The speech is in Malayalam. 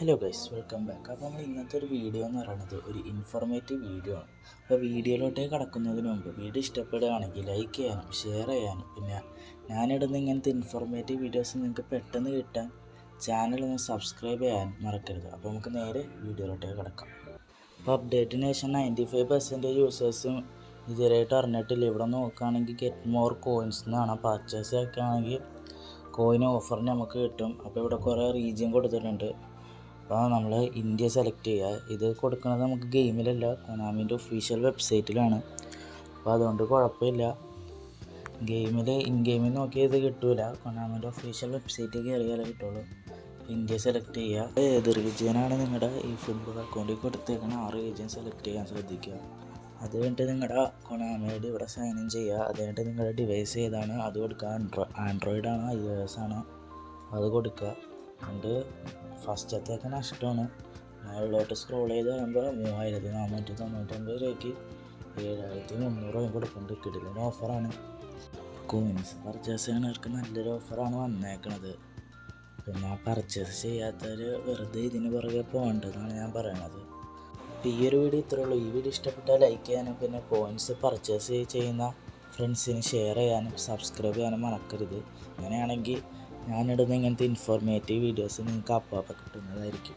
Hello guys, welcome back. അപ്പോൾ നമ്മൾ ഇന്നത്തെ ഒരു വീഡിയോ എന്ന് പറയുന്നത് ഒരു ഇൻഫോർമേറ്റീവ് വീഡിയോ ആണ്. അപ്പോൾ വീഡിയോയിലോട്ടേക്ക് കടക്കുന്നതിന് മുമ്പ് വീഡിയോ ഇഷ്ടപ്പെടുകയാണെങ്കിൽ ലൈക്ക് ചെയ്യാനും ഷെയർ ചെയ്യാനും പിന്നെ ഞാനിടുന്ന ഇങ്ങനത്തെ ഇൻഫോർമേറ്റീവ് വീഡിയോസ് നിങ്ങൾക്ക് പെട്ടെന്ന് കിട്ടാൻ ചാനൽ സബ്സ്ക്രൈബ് ചെയ്യാൻ മറക്കരുത്. അപ്പോൾ നമുക്ക് നേരെ വീഡിയോയിലോട്ടേക്ക് കിടക്കാം. അപ്പോൾ അപ്ഡേറ്റിന് ശേഷം 95% യൂസേഴ്സും ഇതുവരെയായിട്ട് അറിഞ്ഞിട്ടില്ല. ഇവിടെ നോക്കുകയാണെങ്കിൽ ഗെറ്റ് മോർ കോയിൻസ് എന്നാണ്. പർച്ചേസ് ഒക്കെ ആണെങ്കിൽ കോയിൻ ഓഫറിന് നമുക്ക് കിട്ടും. അപ്പോൾ ഇവിടെ കുറേ റീജിയൻ കൊടുത്തിട്ടുണ്ട്. അപ്പോൾ നമ്മൾ ഇന്ത്യ സെലക്ട് ചെയ്യുക. ഇത് കൊടുക്കുന്നത് നമുക്ക് ഗെയിമിലല്ല, കൊനാമിൻ്റെ ഒഫീഷ്യൽ വെബ്സൈറ്റിലാണ്. അപ്പോൾ അതുകൊണ്ട് കുഴപ്പമില്ല. ഇൻ ഗെയിമിൽ നോക്കിയാൽ ഇത് കിട്ടില്ല. കൊനാമിൻ്റെ ഒഫീഷ്യൽ വെബ്സൈറ്റിൽ കയറിയാലേ കിട്ടുള്ളൂ. ഇന്ത്യ സെലക്ട് ചെയ്യുക. ഏത് റീജിയനാണ് നിങ്ങളുടെ ഈ ഫുട്ബോൾ അക്കൗണ്ടിൽ കൊടുത്തേക്കണം ആ റീജിയൻ സെലക്ട് ചെയ്യാൻ ശ്രദ്ധിക്കുക. അത് കഴിഞ്ഞിട്ട് നിങ്ങളുടെ കൊനാമിയുടെ ഇവിടെ സൈൻ ഇൻ ചെയ്യുക. അത് കഴിഞ്ഞിട്ട് നിങ്ങളുടെ ഡിവൈസ് ഏതാണ് അത് കൊടുക്കുക. ആൻഡ്രോയിഡ് ആണോ iOS ആണോ അത് കൊടുക്കുക. അതുകൊണ്ട് ഫസ്റ്റത്തേക്ക് നഷ്ടമാണ്. മേളിലോട്ട് സ്ക്രോൾ ചെയ്ത് വരുമ്പോൾ 3499 രൂപയ്ക്ക് 7300 കൊടുക്കുന്നുണ്ട്. കിടിലൻ ഓഫറാണ്. കോയിൻസ് പർച്ചേസ് ചെയ്യുന്നവർക്ക് നല്ലൊരു ഓഫറാണ് വന്നേക്കണത്. പിന്നെ പർച്ചേസ് ചെയ്യാത്തവർ വെറുതെ ഇതിന് പുറകെ പോകേണ്ടതെന്നാണ് ഞാൻ പറയണത്. അപ്പോൾ ഈ ഒരു വീഡിയോ ഇത്രേ ഉള്ളൂ. ഈ വീഡിയോ ഇഷ്ടപ്പെട്ടാൽ ലൈക്ക് ചെയ്യാനും പിന്നെ കോയിൻസ് പർച്ചേസ് ചെയ്യുന്ന ഫ്രണ്ട്സിന് ഷെയർ ചെയ്യാനും സബ്സ്ക്രൈബ് ചെയ്യാനും മറക്കരുത്. അങ്ങനെയാണെങ്കിൽ ഞാനിടുന്ന ഇങ്ങനത്തെ ഇൻഫോർമേറ്റീവ് വീഡിയോസ് നിങ്ങൾക്ക് അപ്പോൾ കിട്ടുന്നതായിരിക്കും.